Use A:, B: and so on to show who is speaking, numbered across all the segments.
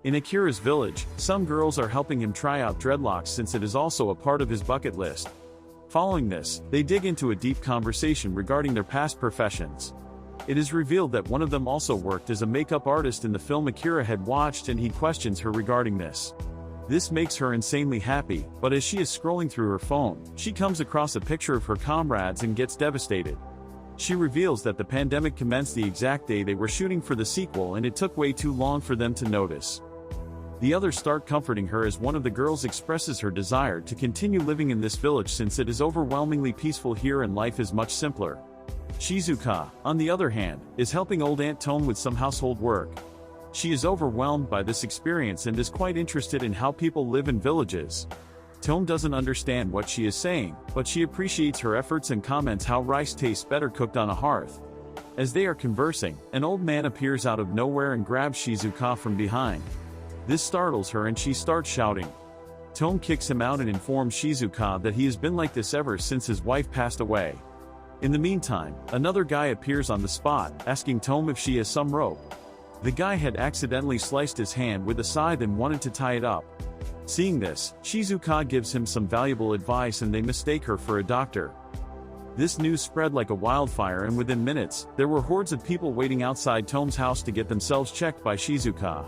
A: In Akira's village, some girls are helping him try out dreadlocks since it is also a part of his bucket list. Following this, they dig into a deep conversation regarding their past professions. It is revealed that one of them also worked as a makeup artist in the film Akira had watched, and he questions her regarding this. This makes her insanely happy, but as she is scrolling through her phone, she comes across a picture of her comrades and gets devastated. She reveals that the pandemic commenced the exact day they were shooting for the sequel, and it took way too long for them to notice. The others start comforting her as one of the girls expresses her desire to continue living in this village since it is overwhelmingly peaceful here and life is much simpler. Shizuka, on the other hand, is helping old Aunt Tome with some household work. She is overwhelmed by this experience and is quite interested in how people live in villages. Tome doesn't understand what she is saying, but she appreciates her efforts and comments how rice tastes better cooked on a hearth. As they are conversing, an old man appears out of nowhere and grabs Shizuka from behind. This startles her and she starts shouting. Tome kicks him out and informs Shizuka that he has been like this ever since his wife passed away. In the meantime, another guy appears on the spot, asking Tome if she has some rope. The guy had accidentally sliced his hand with a scythe and wanted to tie it up. Seeing this, Shizuka gives him some valuable advice and they mistake her for a doctor. This news spread like a wildfire, and within minutes, there were hordes of people waiting outside Tome's house to get themselves checked by Shizuka.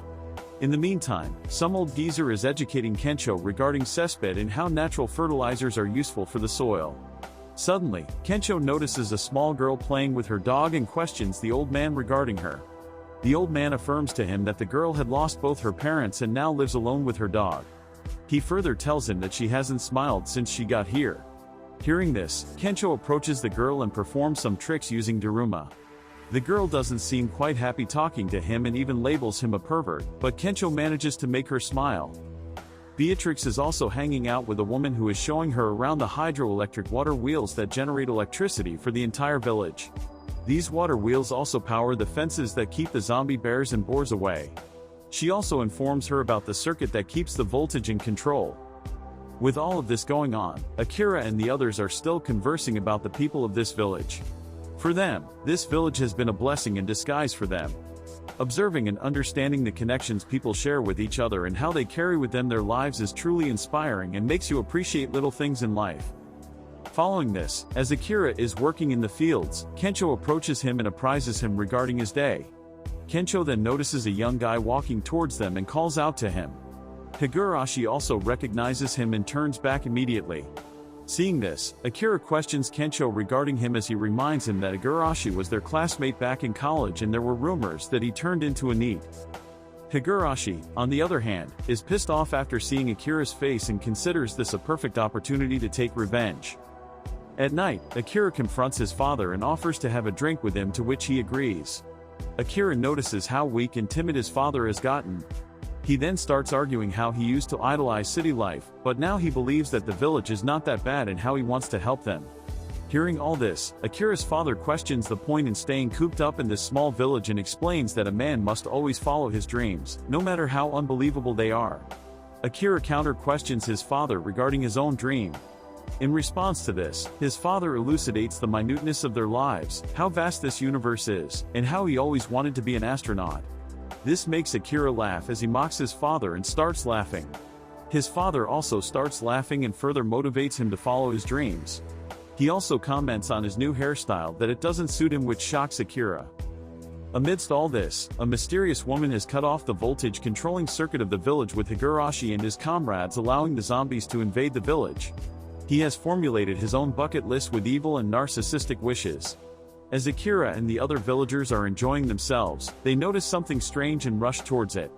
A: In the meantime, some old geezer is educating Kensho regarding cesspit and how natural fertilizers are useful for the soil. Suddenly, Kensho notices a small girl playing with her dog and questions the old man regarding her. The old man affirms to him that the girl had lost both her parents and now lives alone with her dog. He further tells him that she hasn't smiled since she got here. Hearing this, Kensho approaches the girl and performs some tricks using Daruma. The girl doesn't seem quite happy talking to him and even labels him a pervert, but Kensho manages to make her smile. Beatrix is also hanging out with a woman who is showing her around the hydroelectric water wheels that generate electricity for the entire village. These water wheels also power the fences that keep the zombie bears and boars away. She also informs her about the circuit that keeps the voltage in control. With all of this going on, Akira and the others are still conversing about the people of this village. For them, this village has been a blessing in disguise for them. Observing and understanding the connections people share with each other and how they carry with them their lives is truly inspiring and makes you appreciate little things in life. Following this, as Akira is working in the fields, Kensho approaches him and apprises him regarding his day. Kensho then notices a young guy walking towards them and calls out to him. Higurashi also recognizes him and turns back immediately. Seeing this, Akira questions Kensho regarding him as he reminds him that Higurashi was their classmate back in college and there were rumors that he turned into a NEET. Higurashi, on the other hand, is pissed off after seeing Akira's face and considers this a perfect opportunity to take revenge. At night, Akira confronts his father and offers to have a drink with him, to which he agrees. Akira notices how weak and timid his father has gotten. He then starts arguing how he used to idolize city life, but now he believes that the village is not that bad and how he wants to help them. Hearing all this, Akira's father questions the point in staying cooped up in this small village and explains that a man must always follow his dreams, no matter how unbelievable they are. Akira counter-questions his father regarding his own dream. In response to this, his father elucidates the minuteness of their lives, how vast this universe is, and how he always wanted to be an astronaut. This makes Akira laugh as he mocks his father and starts laughing. His father also starts laughing and further motivates him to follow his dreams. He also comments on his new hairstyle that it doesn't suit him, which shocks Akira. Amidst all this, a mysterious woman has cut off the voltage controlling circuit of the village with Higurashi and his comrades, allowing the zombies to invade the village. He has formulated his own bucket list with evil and narcissistic wishes. As Akira and the other villagers are enjoying themselves, they notice something strange and rush towards it.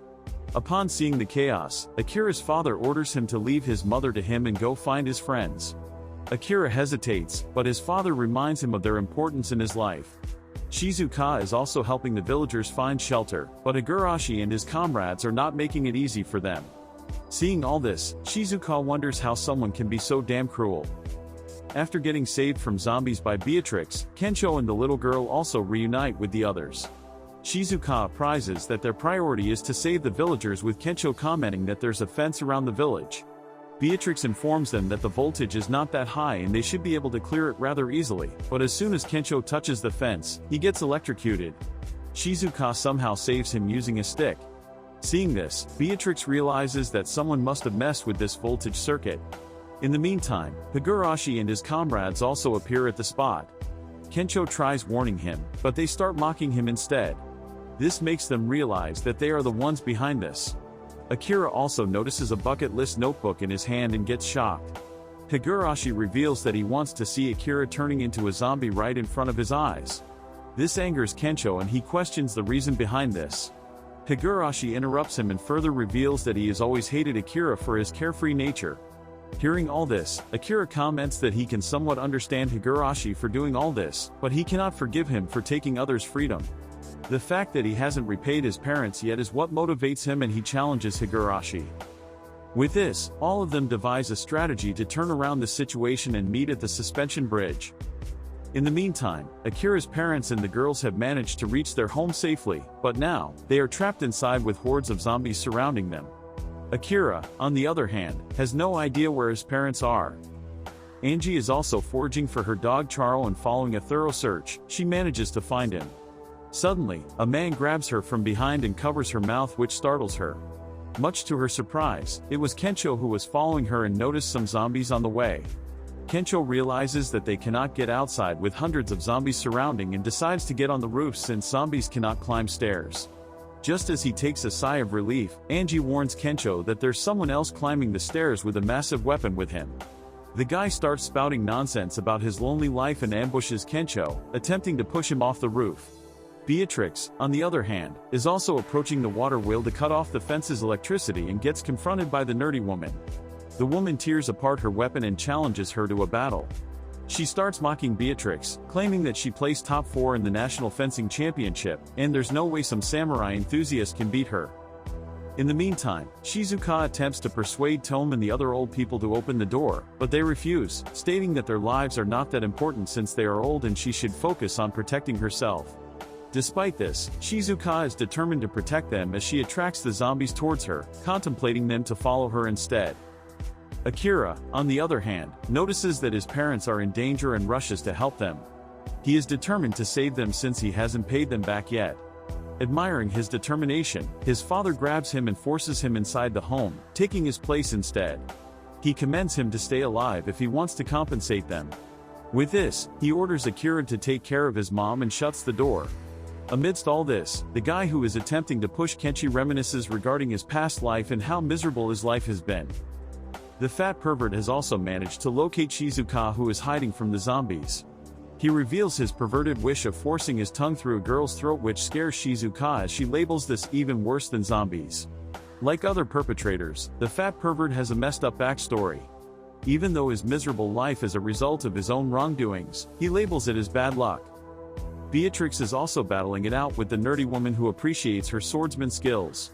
A: Upon seeing the chaos, Akira's father orders him to leave his mother to him and go find his friends. Akira hesitates, but his father reminds him of their importance in his life. Shizuka is also helping the villagers find shelter, but Higurashi and his comrades are not making it easy for them. Seeing all this, Shizuka wonders how someone can be so damn cruel. After getting saved from zombies by Beatrix, Kensho and the little girl also reunite with the others. Shizuka apprises that their priority is to save the villagers, with Kensho commenting that there's a fence around the village. Beatrix informs them that the voltage is not that high and they should be able to clear it rather easily, but as soon as Kensho touches the fence, he gets electrocuted. Shizuka somehow saves him using a stick. Seeing this, Beatrix realizes that someone must have messed with this voltage circuit. In the meantime, Higurashi and his comrades also appear at the spot. Kensho tries warning him, but they start mocking him instead. This makes them realize that they are the ones behind this. Akira also notices a bucket list notebook in his hand and gets shocked. Higurashi reveals that he wants to see Akira turning into a zombie right in front of his eyes. This angers Kensho and he questions the reason behind this. Higurashi interrupts him and further reveals that he has always hated Akira for his carefree nature. Hearing all this, Akira comments that he can somewhat understand Higurashi for doing all this, but he cannot forgive him for taking others' freedom. The fact that he hasn't repaid his parents yet is what motivates him, and he challenges Higurashi. With this, all of them devise a strategy to turn around the situation and meet at the suspension bridge. In the meantime, Akira's parents and the girls have managed to reach their home safely, but now, they are trapped inside with hordes of zombies surrounding them. Akira, on the other hand, has no idea where his parents are. Angie is also foraging for her dog Charo, and following a thorough search, she manages to find him. Suddenly, a man grabs her from behind and covers her mouth, which startles her. Much to her surprise, it was Kensho who was following her and noticed some zombies on the way. Kensho realizes that they cannot get outside with hundreds of zombies surrounding and decides to get on the roof since zombies cannot climb stairs. Just as he takes a sigh of relief, Angie warns Kensho that there's someone else climbing the stairs with a massive weapon with him. The guy starts spouting nonsense about his lonely life and ambushes Kensho, attempting to push him off the roof. Beatrix, on the other hand, is also approaching the water wheel to cut off the fence's electricity and gets confronted by the nerdy woman. The woman tears apart her weapon and challenges her to a battle. She starts mocking Beatrix, claiming that she placed top 4 in the National Fencing Championship, and there's no way some samurai enthusiast can beat her. In the meantime, Shizuka attempts to persuade Tome and the other old people to open the door, but they refuse, stating that their lives are not that important since they are old and she should focus on protecting herself. Despite this, Shizuka is determined to protect them as she attracts the zombies towards her, contemplating them to follow her instead. Akira, on the other hand, notices that his parents are in danger and rushes to help them. He is determined to save them since he hasn't paid them back yet. Admiring his determination, his father grabs him and forces him inside the home, taking his place instead. He commands him to stay alive if he wants to compensate them. With this, he orders Akira to take care of his mom and shuts the door. Amidst all this, the guy who is attempting to push Kenshi reminisces regarding his past life and how miserable his life has been. The fat pervert has also managed to locate Shizuka, who is hiding from the zombies. He reveals his perverted wish of forcing his tongue through a girl's throat, which scares Shizuka as she labels this even worse than zombies. Like other perpetrators, the fat pervert has a messed up backstory. Even though his miserable life is a result of his own wrongdoings, he labels it as bad luck. Beatrix is also battling it out with the nerdy woman who appreciates her swordsman skills.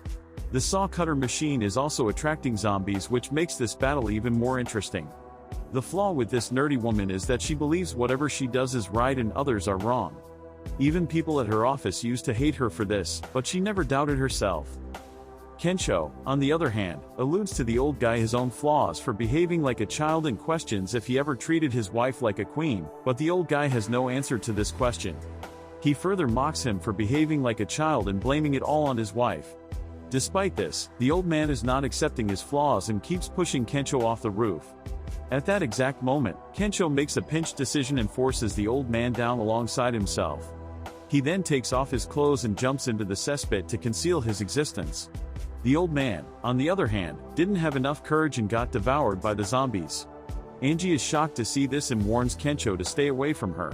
A: The saw cutter machine is also attracting zombies, which makes this battle even more interesting. The flaw with this nerdy woman is that she believes whatever she does is right and others are wrong. Even people at her office used to hate her for this, but she never doubted herself. Kensho, on the other hand, alludes to the old guy his own flaws for behaving like a child and questions if he ever treated his wife like a queen, but the old guy has no answer to this question. He further mocks him for behaving like a child and blaming it all on his wife. Despite this, the old man is not accepting his flaws and keeps pushing Kensho off the roof. At that exact moment, Kensho makes a pinch decision and forces the old man down alongside himself. He then takes off his clothes and jumps into the cesspit to conceal his existence. The old man, on the other hand, didn't have enough courage and got devoured by the zombies. Angie is shocked to see this and warns Kensho to stay away from her.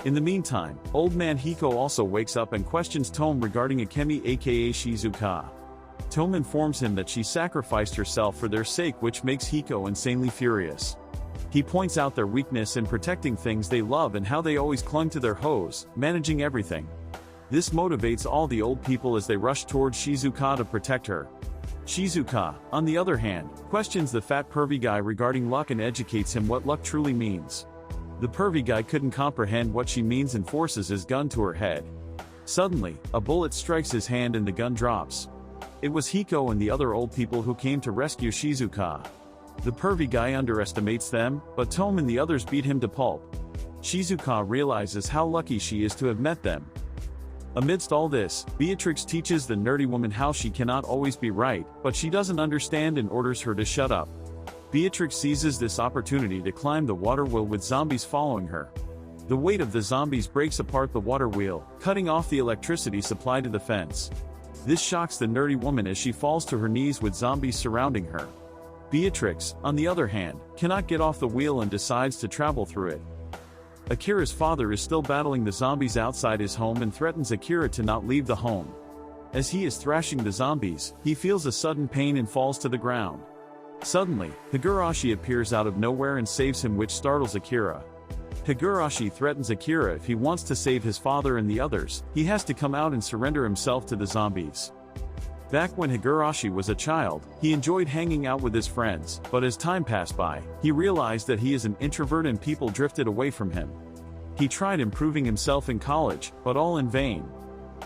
A: In the meantime, old man Hiko also wakes up and questions Tome regarding Akemi aka Shizuka. Tome informs him that she sacrificed herself for their sake, which makes Hiko insanely furious. He points out their weakness in protecting things they love and how they always clung to their hose, managing everything. This motivates all the old people as they rush towards Shizuka to protect her. Shizuka, on the other hand, questions the fat pervy guy regarding luck and educates him what luck truly means. The pervy guy couldn't comprehend what she means and forces his gun to her head. Suddenly, a bullet strikes his hand and the gun drops. It was Hiko and the other old people who came to rescue Shizuka. The pervy guy underestimates them, but Tome and the others beat him to pulp. Shizuka realizes how lucky she is to have met them. Amidst all this, Beatrix teaches the nerdy woman how she cannot always be right, but she doesn't understand and orders her to shut up. Beatrix seizes this opportunity to climb the water wheel with zombies following her. The weight of the zombies breaks apart the water wheel, cutting off the electricity supply to the fence. This shocks the nerdy woman as she falls to her knees with zombies surrounding her. Beatrix, on the other hand, cannot get off the wheel and decides to travel through it. Akira's father is still battling the zombies outside his home and threatens Akira to not leave the home. As he is thrashing the zombies, he feels a sudden pain and falls to the ground. Suddenly, Higurashi appears out of nowhere and saves him, which startles Akira. Higurashi threatens Akira if he wants to save his father and the others, he has to come out and surrender himself to the zombies. Back when Higurashi was a child, he enjoyed hanging out with his friends, but as time passed by, he realized that he is an introvert and people drifted away from him. He tried improving himself in college, but all in vain.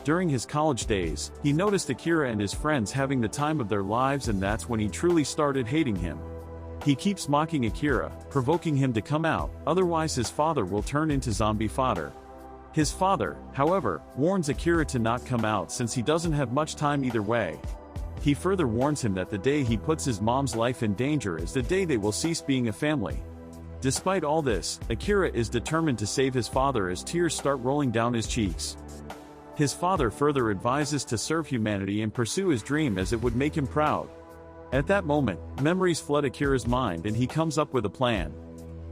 A: During his college days, he noticed Akira and his friends having the time of their lives, and that's when he truly started hating him. He keeps mocking Akira, provoking him to come out, otherwise his father will turn into zombie fodder. His father, however, warns Akira to not come out since he doesn't have much time either way. He further warns him that the day he puts his mom's life in danger is the day they will cease being a family. Despite all this, Akira is determined to save his father as tears start rolling down his cheeks. His father further advises to serve humanity and pursue his dream as it would make him proud. At that moment, memories flood Akira's mind and he comes up with a plan.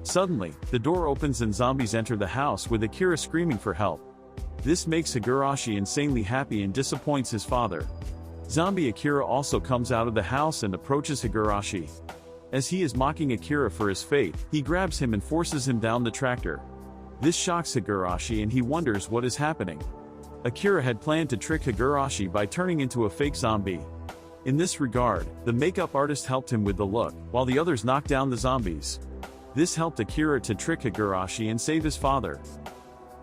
A: Suddenly, the door opens and zombies enter the house with Akira screaming for help. This makes Higurashi insanely happy and disappoints his father. Zombie Akira also comes out of the house and approaches Higurashi. As he is mocking Akira for his fate, he grabs him and forces him down the tractor. This shocks Higurashi and he wonders what is happening. Akira had planned to trick Higurashi by turning into a fake zombie. In this regard, the makeup artist helped him with the look, while the others knocked down the zombies. This helped Akira to trick Higurashi and save his father.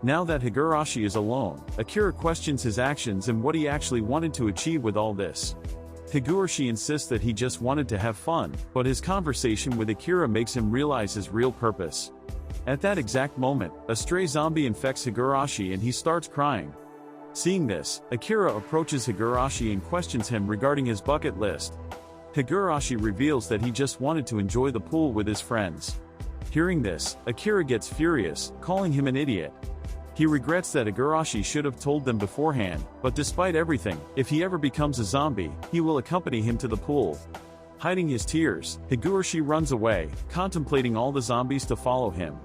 A: Now that Higurashi is alone, Akira questions his actions and what he actually wanted to achieve with all this. Higurashi insists that he just wanted to have fun, but his conversation with Akira makes him realize his real purpose. At that exact moment, a stray zombie infects Higurashi and he starts crying. Seeing this, Akira approaches Higurashi and questions him regarding his bucket list. Higurashi reveals that he just wanted to enjoy the pool with his friends. Hearing this, Akira gets furious, calling him an idiot. He regrets that Higurashi should have told them beforehand, but despite everything, if he ever becomes a zombie, he will accompany him to the pool. Hiding his tears, Higurashi runs away, contemplating all the zombies to follow him.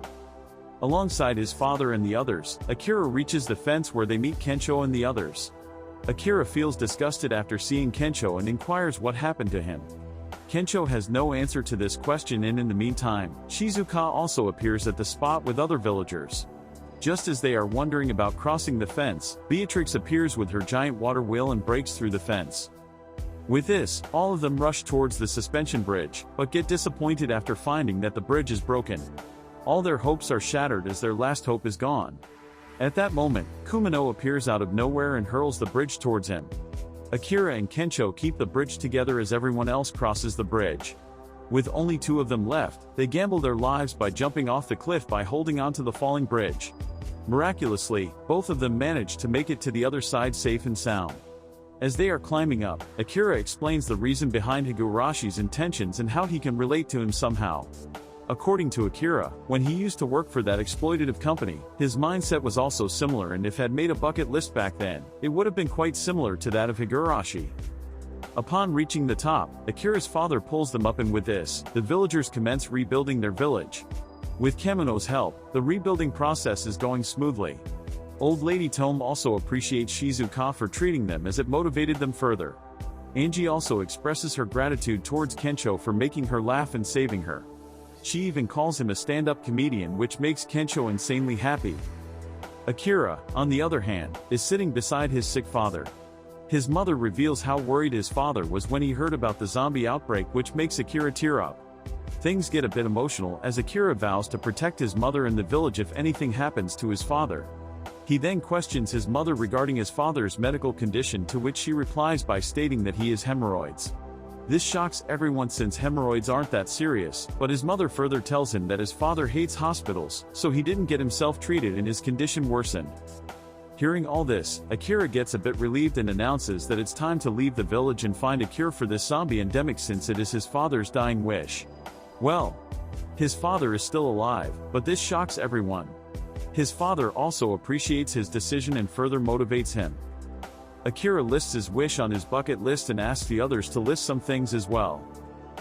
A: Alongside his father and the others, Akira reaches the fence where they meet Kensho and the others. Akira feels disgusted after seeing Kensho and inquires what happened to him. Kensho has no answer to this question, and in the meantime, Shizuka also appears at the spot with other villagers. Just as they are wondering about crossing the fence, Beatrix appears with her giant water wheel and breaks through the fence. With this, all of them rush towards the suspension bridge, but get disappointed after finding that the bridge is broken. All their hopes are shattered as their last hope is gone. At that moment, Kumino appears out of nowhere and hurls the bridge towards him. Akira and Kensho keep the bridge together as everyone else crosses the bridge. With only two of them left, they gamble their lives by jumping off the cliff by holding onto the falling bridge. Miraculously, both of them manage to make it to the other side safe and sound. As they are climbing up, Akira explains the reason behind Higurashi's intentions and how he can relate to him somehow. According to Akira, when he used to work for that exploitative company, his mindset was also similar, and if had made a bucket list back then, it would have been quite similar to that of Higurashi. Upon reaching the top, Akira's father pulls them up, and with this, the villagers commence rebuilding their village. With Kemono's help, the rebuilding process is going smoothly. Old Lady Tome also appreciates Shizuka for treating them, as it motivated them further. Angie also expresses her gratitude towards Kensho for making her laugh and saving her. She even calls him a stand-up comedian, which makes Kensho insanely happy. Akira, on the other hand, is sitting beside his sick father. His mother reveals how worried his father was when he heard about the zombie outbreak, which makes Akira tear up. Things get a bit emotional as Akira vows to protect his mother and the village if anything happens to his father. He then questions his mother regarding his father's medical condition, to which she replies by stating that he has hemorrhoids. This shocks everyone since hemorrhoids aren't that serious, but his mother further tells him that his father hates hospitals, so he didn't get himself treated and his condition worsened. Hearing all this, Akira gets a bit relieved and announces that it's time to leave the village and find a cure for this zombie endemic since it is his father's dying wish. Well, his father is still alive, but this shocks everyone. His father also appreciates his decision and further motivates him. Akira lists his wish on his bucket list and asks the others to list some things as well.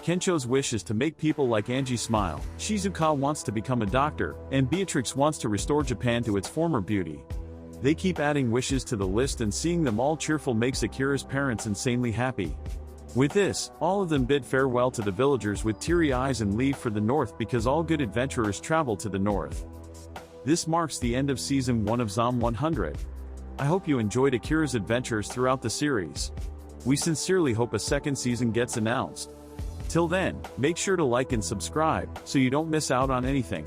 A: Kencho's wish is to make people like Angie smile, Shizuka wants to become a doctor, and Beatrix wants to restore Japan to its former beauty. They keep adding wishes to the list and seeing them all cheerful makes Akira's parents insanely happy. With this, all of them bid farewell to the villagers with teary eyes and leave for the north because all good adventurers travel to the north. This marks the end of Season 1 of ZOM 100. I hope you enjoyed Akira's adventures throughout the series. We sincerely hope a second season gets announced. Till then, make sure to like and subscribe, so you don't miss out on anything.